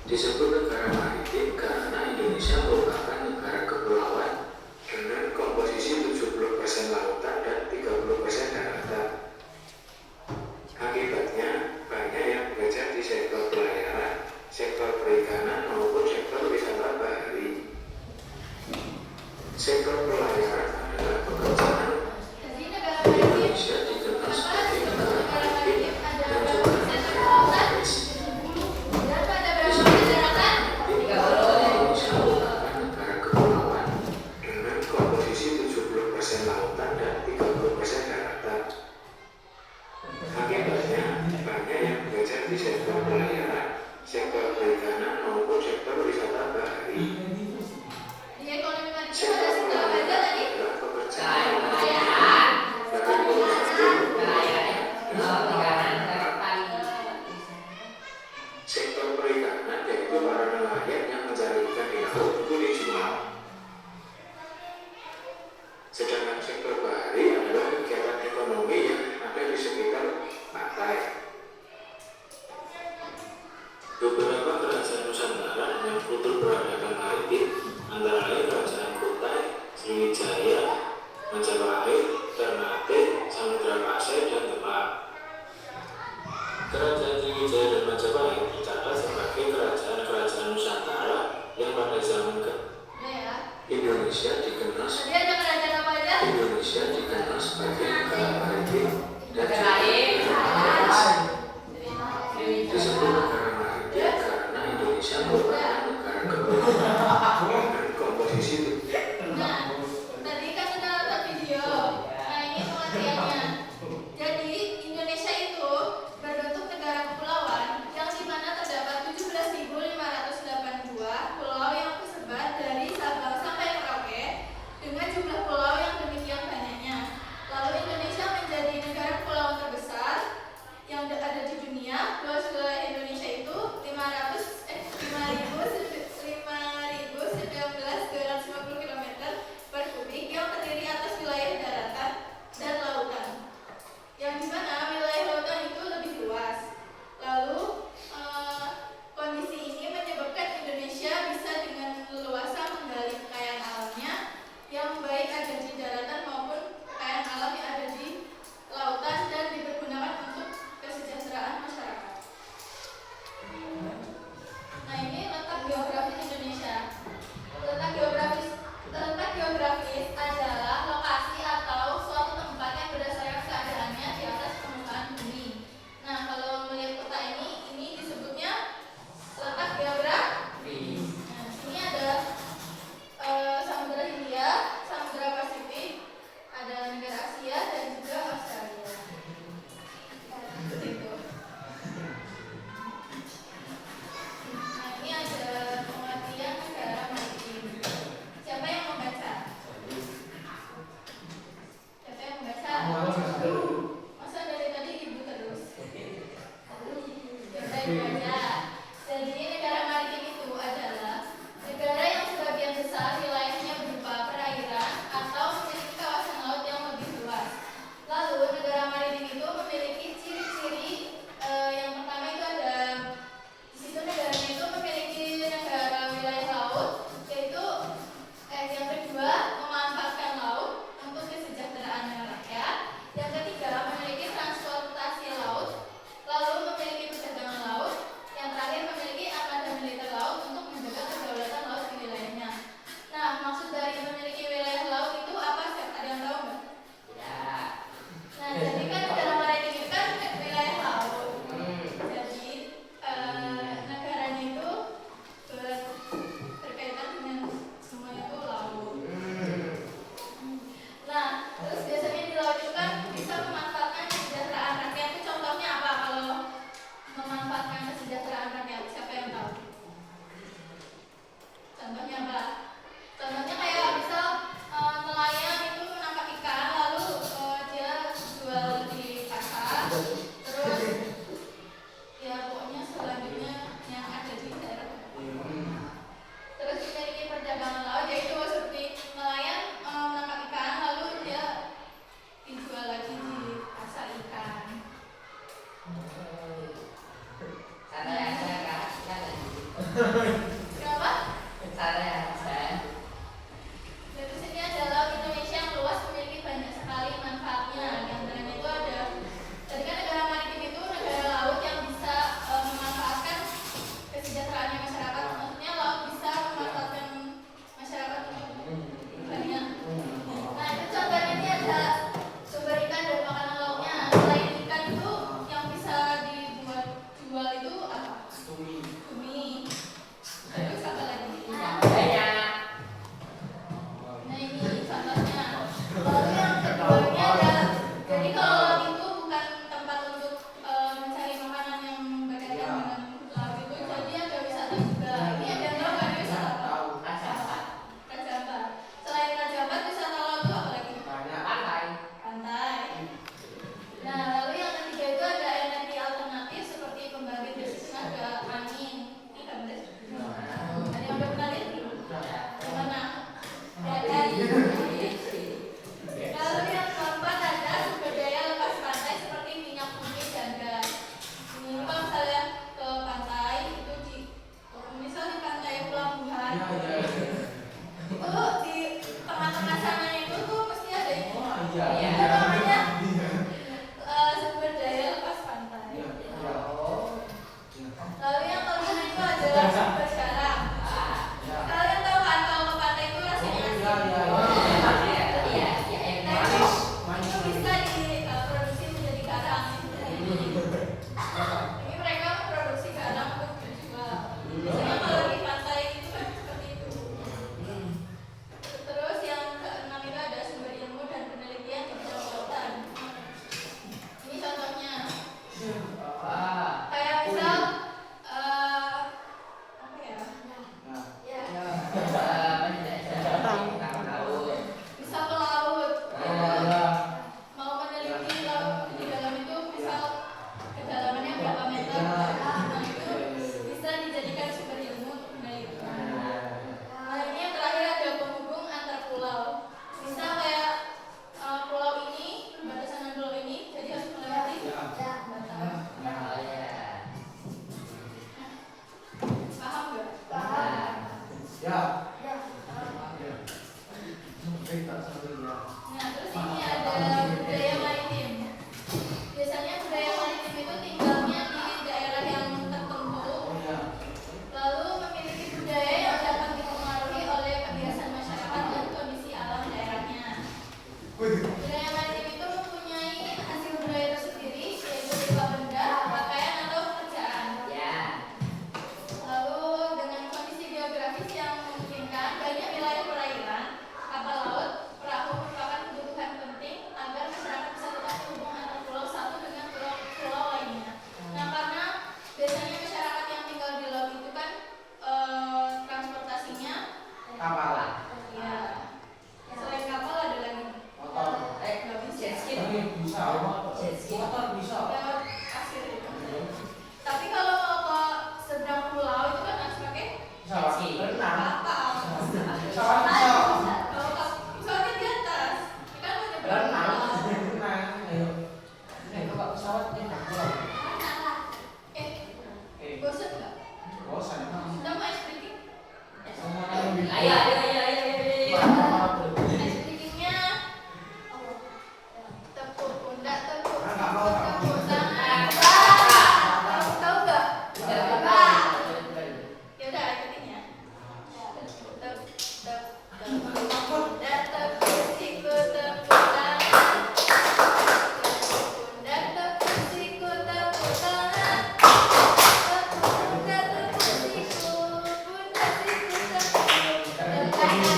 Disebut negara maritim karena Indonesia merupakan negara kepulauan dengan komposisi 70% lautan dan 30% daratan. Akibatnya, banyak yang bekerja di sektor pelayaran, sektor perikanan maupun sektor wisata bahari. Sektor pelayaran adalah pekerjaan Indonesia dikenal sebagai negara maritim dan juga negara maris. Indonesia merupakan negara kepulauan dengan komposisi 70% lautan dan 30% daratan. Akibatnya, banyak yang bekerja di sektor pelayaran, sektor perikanan maupun sektor wisata bahari. Sektor pelayaran adalah pekerjaan dari sektor perikanan yaitu para nelayan yang mencari ikan di laut untuk dijual. Sedangkan sektor bahari adalah kegiatan ekonomi yang ada di sekitar pantai. Beberapa kerajaan Nusantara dengan kultur peradaban maritim antara lain Kerajaan Kutai, Sriwijaya, Majapahit, Ternate, Samudra Pasai, dan Demak. Kerajaan Sriwijaya dan Majapahit tercatat sebagai kerajaan-kerajaan Nusantara yang pada zaman Indonesia dikenal sebagai negara maritim dan juga negara maris. Disebut negara maritim karena Indonesia merupakan negara kepulauan dengan komposisi Tadi kan sudah dapat video. Nah, ini pengertiannya. Jadi, Indonesia itu berbentuk negara kepulauan yang di mana terdapat 17.582 pulau yang tersebar dari Sabang sampai Merauke dengan jumlah motor bisa. lewat pasir itu. Tapi kalau mau ke seberang pulau itu kan harus pakai Pesawat renang. kapal. Pesawat bisa. Kalau pesawatnya di atas, ini kan udah Renang. pulau. Renang. Ayo. Kalau pesawat renang. Bosan nggak? Bosan. Kita mau ice breaking? Ayo. Ice breakingnya tepuk pundak, tepuk tangan. Tahu nggak? Ya udah ikutin ya. Tepuk pundak, tepuk siku, tepuk tangan. Tepuk pundak, tepuk siku, tepuk tangan. Tepuk pundak, tepuk siku, pundak siku, tepuk tangan.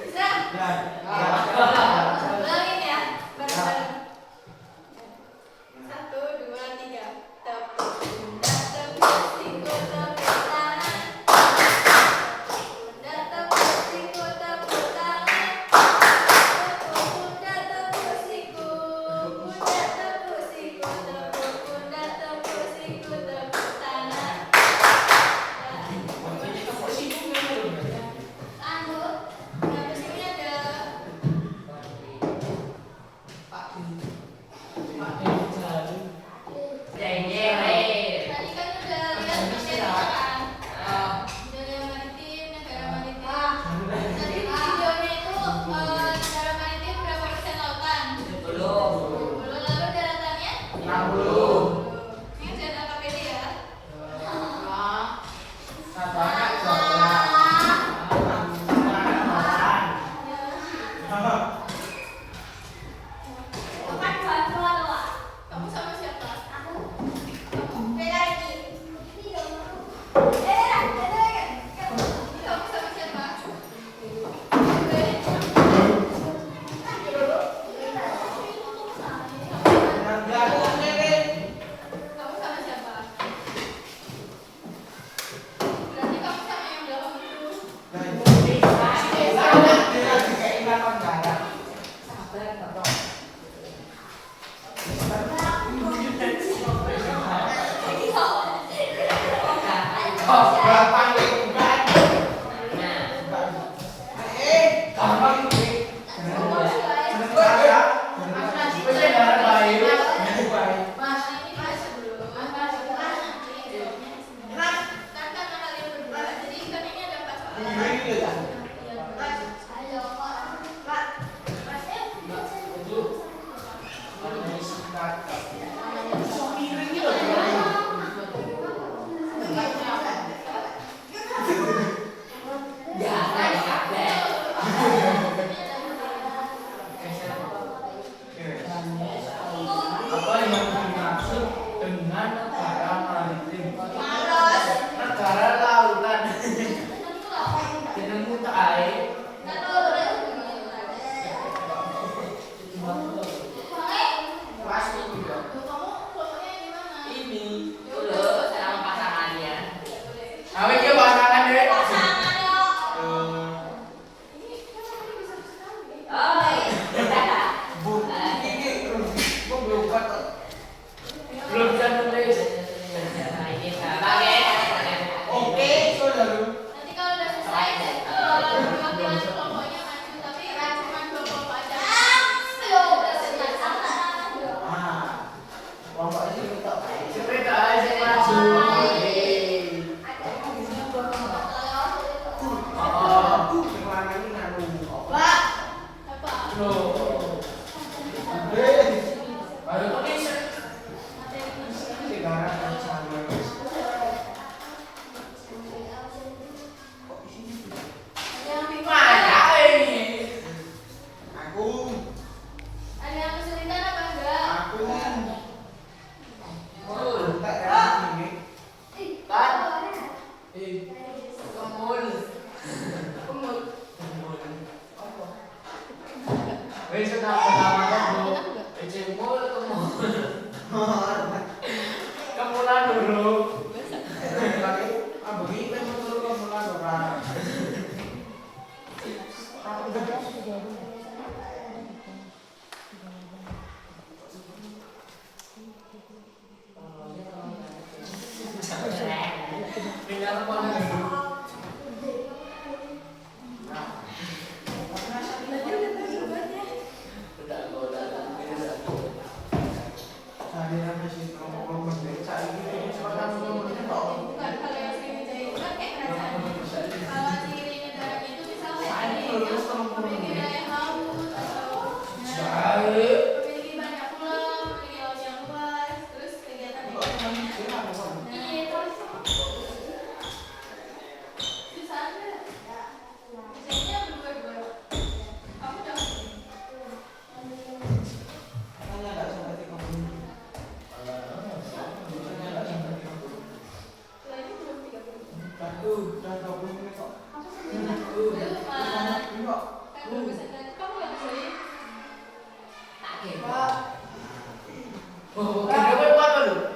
Bisa? Ulangin ya, bareng-bareng. 1, 2, 3. Tepuk pundak, tepuk siku, tepuk tangan. Pundak, tepuk siku, tepuk tangan. Tepuk pundak, tepuk siku, pundak, tepuk siku, tepuk pundak, tepuk siku, tepuk tangan. Habis ini ada tadi kan udah lihat materinya kan? Dunia maritim, negara maritim. Tadi videonya itu negara maritim berapa persen lautan? 10. Lalu daratannya? 60. Ini jangan pakai pede ya. Kamu sama siapa? Kamu sama siapa? Kamu sama siapa? Berarti kamu sama yang belakang itu. Mas, ini pas sebelum. Kan karena kalian berdua, jadi kan ini ada 4 soalan. Apa yang dimaksud dengan negara maritim? Negara lautan. Jenengmu tak air. Pasti juga. Kamu fotonya di mana? Ini. Sama pasangannya. Awe dia pasangan deh. Ini kan bisa sekali. Belum belum bisa nulis. Oke, saudara. Nanti kalau udah selesai, perwakilan kelompoknya maju, tapi cuma 2 kelompok aja. Udah selesai. Kelompok ini minta cerita aja maju. Gimana ini nganu? Apa? Loh. Baru tulis. Sekarang kan sama. Yang bingung? Mana ini? Aku. Ada yang kesulitan apa enggak? Aku. Tak ada ini. Kan? Kemul. Kemul. Wes sudah pertama kamu. Kemul, kemul. Kemulan dulu. Ah begini memang dulu kemulan orang. Oh, kita berbuat dulu.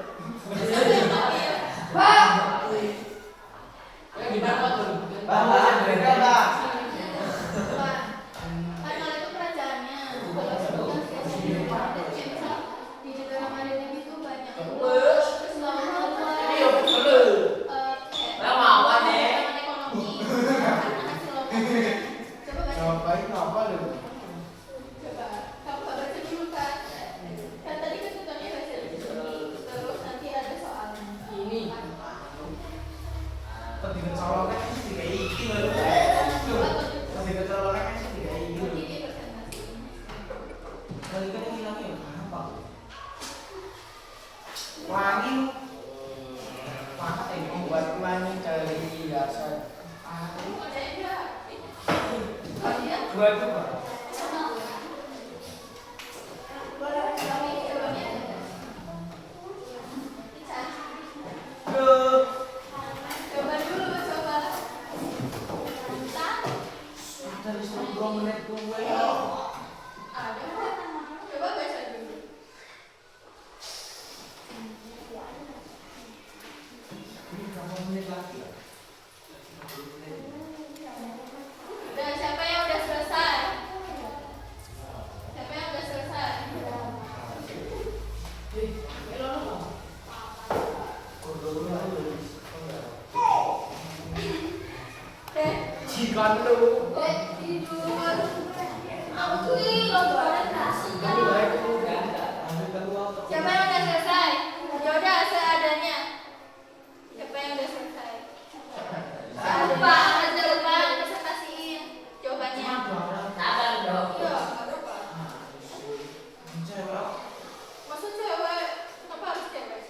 Siapa yang udah selesai? Ya udah seadanya. Siapa yang udah selesai? Lupa, presentasiin jawabannya. Sabar dong. Iya, nggak apa-apa. Masa cewek? Kenapa harus cewek?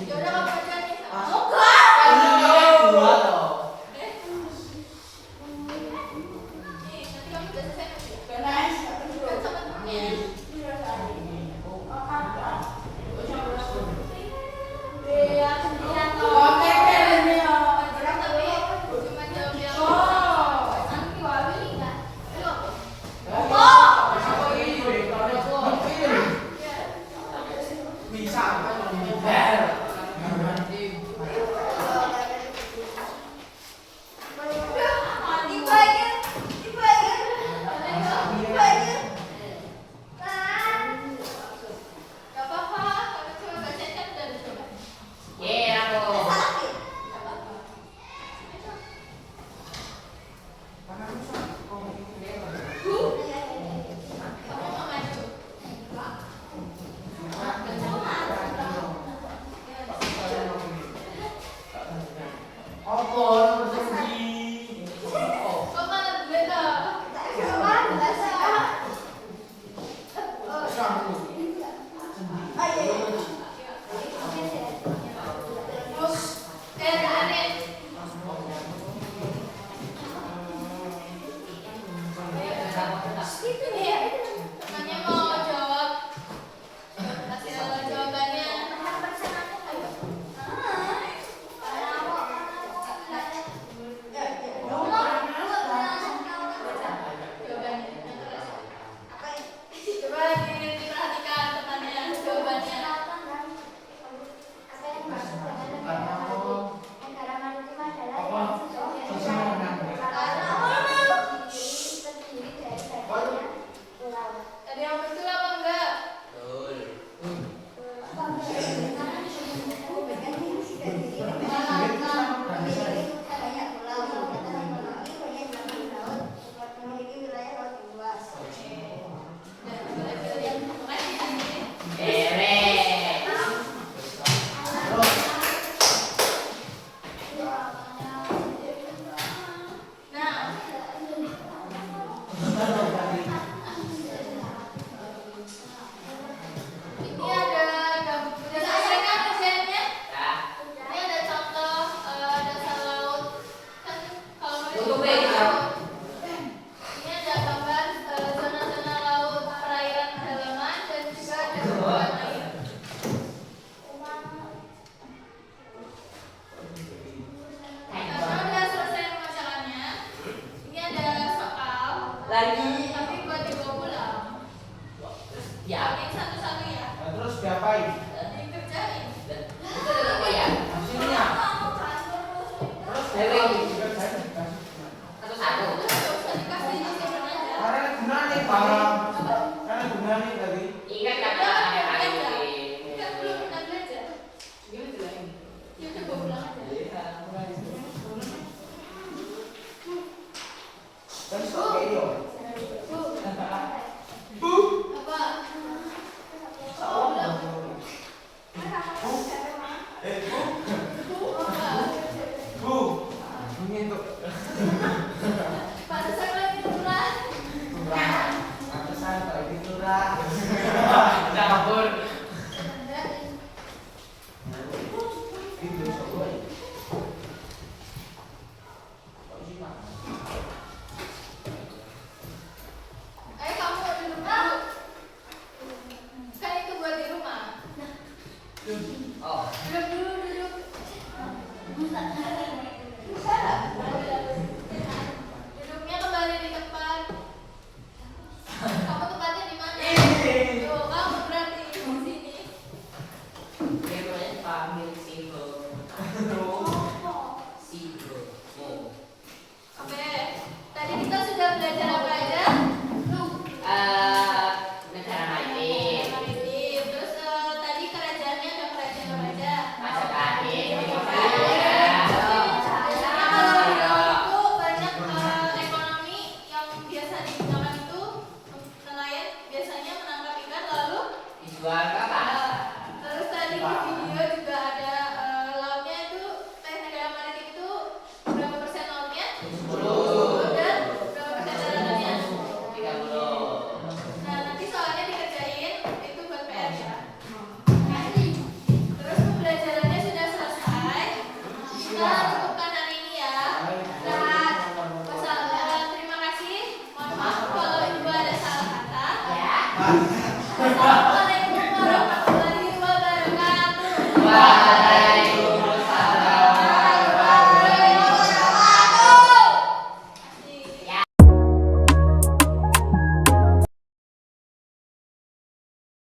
Ya udah kamu aja nih. Nih, nanti kamu udah selesai nanti. Kan sama temennya. Gak apa-apa, kalau coba bacain kan udah ada coba. Ye, aku. Kamu mau maju? Kok malah beda? Dengerin. Temannya mau jawab. Hasil jawabannya. Coba diperhatikan temannya jawabannya. Ada yang betul apa enggak? Beres. Nah, ini ada udah selesai kan kerjanya? Dah. Ini ada contoh dasar laut. Kan kalau mau Tutup coba ya, laut. Ini ada gambar zona-zona laut, perairan pedalaman dan juga ada beban air. Karena udah selesai pembacanya, ini ada soal. Lagi. Tapi buat dibawa pulang. Ya. Yang satu-satu ya. Nah, terus diapain? Dikerjain. Itu apa ya? Hasilnya. Terus dikerjain dikasih gimana? Satu-satu. Terus usah dikasih simpen aja. Karena gunanya barang. Karena gunanya tadi. Ingat kata hari ini. Kan belum pernah belajar. Gimana tuh ini? Ya udah bawa pulang aja. Terus kok kayak iyo? Bu. Apa? Salah. Bu, apa? Bu. Ini untuk Pantesan lagi turun. turah. Pantesan kalau itu turah. Campur. Itu sobat. Kok sih Pak? Ayo kamu duduk dulu. Kan itu buat di rumah. Oh. Duduk dulu, duduk. Duduknya kembali di tempat. Kamu tempatnya di mana? Tuh, kamu berarti di sini. Dia namanya Famil Single. Single. Oke. Tadi kita sudah belajar apa aja? Negara maritim. Maritim. Terus tadi kerajaannya ada kerajaan apa aja? Majapahit. Biasanya kalau di laut itu banyak ekonomi yang biasa digunakan itu nelayan biasanya menangkap ikan lalu Dijual ke pasar. terus tadi di video juga ada lautnya itu negara maritim itu berapa persen lautnya? 10. Dan berapa persen daratannya? 30. Nah nanti soalnya dikerjain itu buat PR ya. Terus pembelajarannya sudah selesai. Kita cukupkan hari ini ya. Nah, terima kasih. Mohon maaf kalau ibu ada salah kata. Ya. Ah.